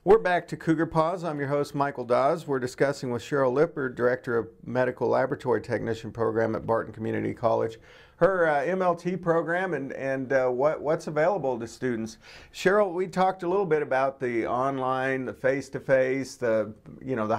We're back to Cougar Pause. I'm your host, Michael Dawes. We're discussing with Cheryl Lippert, Director of Medical Laboratory Technician Program at Barton Community College, her MLT program and what's available to students. Cheryl, we talked a little bit about the online, the face-to-face, the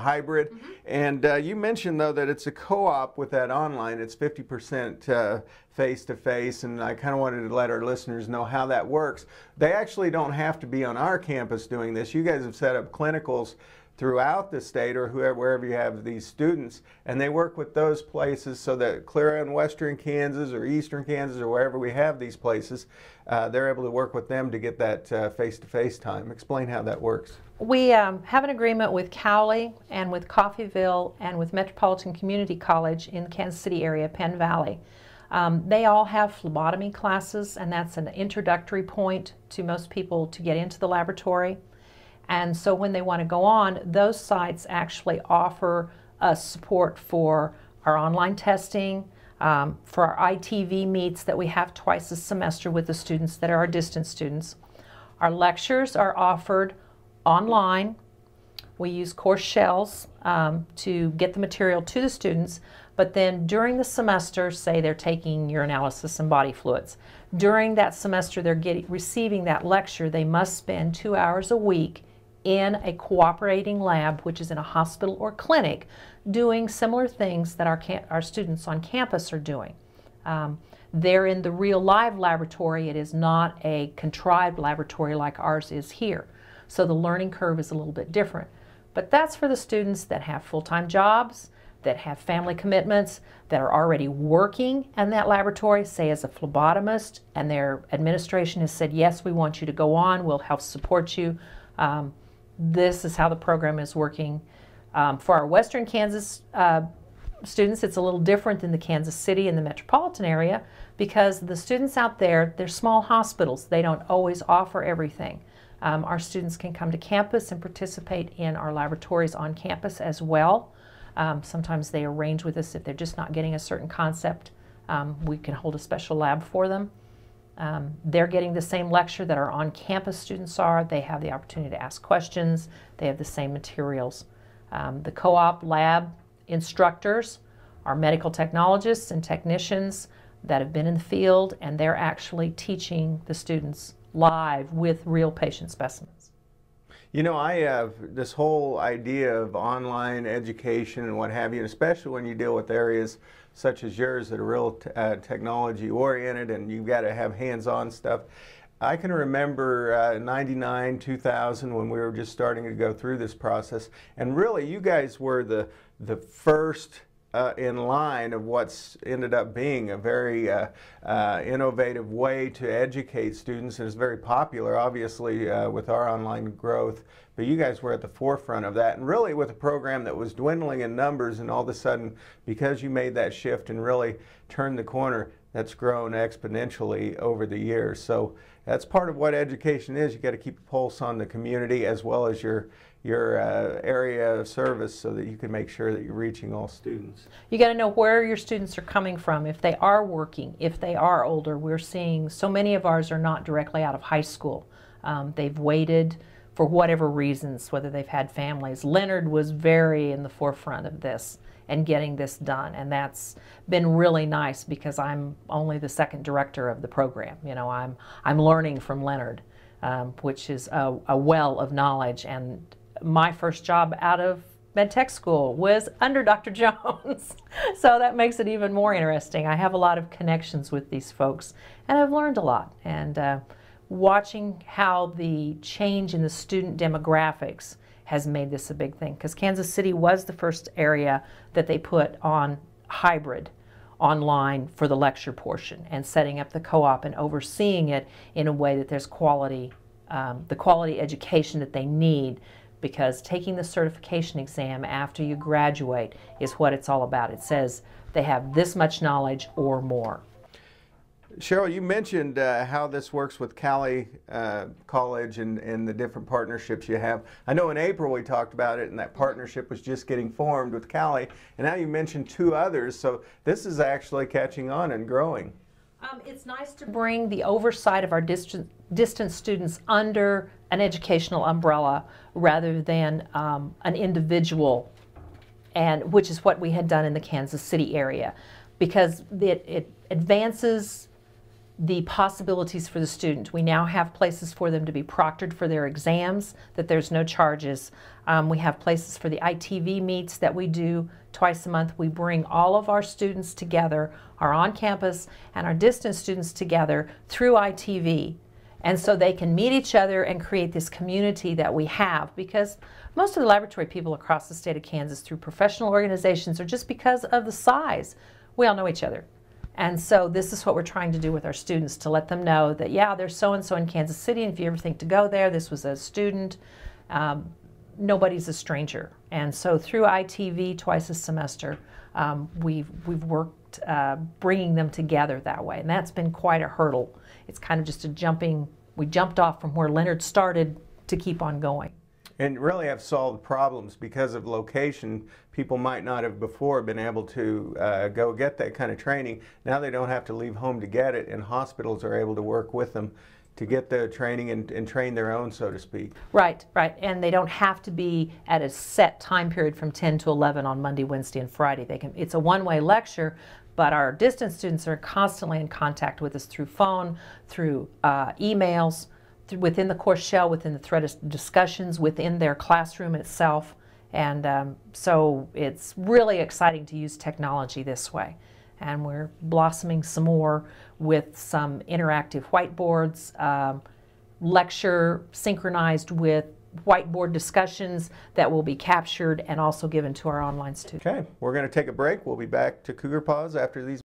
hybrid, and you mentioned though that it's a co-op with that online. It's 50% face-to-face, and I kind of wanted to let our listeners know how that works. They actually don't have to be on our campus doing this. You guys have set up clinicals throughout the state or wherever you have these students, and they work with those places so that clear in western Kansas or eastern Kansas or wherever we have these places, they're able to work with them to get that face-to-face time. Explain how that works. We have an agreement with Cowley and with Coffeyville and with Metropolitan Community College in the Kansas City area, Penn Valley. They all have phlebotomy classes, and that's an introductory point to most people to get into the laboratory. And so when they want to go on, those sites actually offer us support for our online testing, for our ITV meets that we have twice a semester with the students that are our distance students. Our lectures are offered online. We use course shells to get the material to the students, but then during the semester, say they're taking urinalysis and body fluids, during that semester they're receiving that lecture, they must spend 2 hours a week in a cooperating lab, which is in a hospital or clinic, doing similar things that our students on campus are doing. They're in the real live laboratory. It is not a contrived laboratory like ours is here. So the learning curve is a little bit different. But that's for the students that have full-time jobs, that have family commitments, that are already working in that laboratory, say as a phlebotomist, and their administration has said, yes, we want you to go on, we'll help support you. This is how the program is working. For our Western Kansas students, it's a little different than the Kansas City and the metropolitan area because the students out there, they're small hospitals. They don't always offer everything. Our students can come to campus and participate in our laboratories on campus as well. Sometimes they arrange with us if they're just not getting a certain concept. We can hold a special lab for them. They're getting the same lecture that our on-campus students are. They have the opportunity to ask questions. They have the same materials. The co-op lab instructors are medical technologists and technicians that have been in the field, and they're actually teaching the students live with real patient specimens. You know, I have this whole idea of online education and what have you, and especially when you deal with areas such as yours that are real technology oriented and you've got to have hands-on stuff. I can remember 99, 2000 when we were just starting to go through this process, and really you guys were the first in line of what's ended up being a very innovative way to educate students, and it's very popular obviously with our online growth, but you guys were at the forefront of that, and really with a program that was dwindling in numbers, and all of a sudden because you made that shift and really turned the corner, that's grown exponentially over the years. So that's part of what education is. You got to keep a pulse on the community as well as your area of service so that you can make sure that you're reaching all students. You got to know where your students are coming from, if they are working, if they are older. We're seeing so many of ours are not directly out of high school. They've waited for whatever reasons, whether they've had families. Leonard was very in the forefront of this and getting this done, and that's been really nice because I'm only the second director of the program. You know, I'm learning from Leonard, which is a well of knowledge, and my first job out of med tech school was under Dr. Jones. So that makes it even more interesting. I have a lot of connections with these folks, and I've learned a lot. And watching how the change in the student demographics has made this a big thing, because Kansas City was the first area that they put on hybrid online for the lecture portion, and setting up the co-op and overseeing it in a way that there's quality, the quality education that they need, because taking the certification exam after you graduate is what it's all about. It says they have this much knowledge or more. Cheryl, you mentioned how this works with Cowley College and the different partnerships you have. I know in April we talked about it, and that partnership was just getting formed with Cowley, and now you mentioned 2 others, so this is actually catching on and growing. It's nice to bring the oversight of our distance students under an educational umbrella rather than an individual, and which is what we had done in the Kansas City area, because it advances the possibilities for the student. We now have places for them to be proctored for their exams, that there's no charges. We have places for the ITV meets that we do twice a month. We bring all of our students together, our on-campus and our distance students together through ITV. And so they can meet each other and create this community that we have, because most of the laboratory people across the state of Kansas, through professional organizations or just because of the size, we all know each other. And so this is what we're trying to do with our students, to let them know that, yeah, there's so-and-so in Kansas City, and if you ever think to go there, this was a student. Nobody's a stranger. And so through ITV twice a semester, we've worked bringing them together that way. And that's been quite a hurdle. It's kind of just we jumped off from where Leonard started to keep on going. And really have solved problems because of location. People might not have before been able to go get that kind of training. Now they don't have to leave home to get it, and hospitals are able to work with them to get the training and train their own, so to speak. Right, right. And they don't have to be at a set time period from 10 to 11 on Monday, Wednesday, and Friday. It's a one-way lecture, but our distance students are constantly in contact with us through phone, through emails, within the course shell, within the thread of discussions, within their classroom itself. And so it's really exciting to use technology this way. And we're blossoming some more with some interactive whiteboards, lecture synchronized with whiteboard discussions that will be captured and also given to our online students. Okay, we're going to take a break. We'll be back to Cougar Pause after these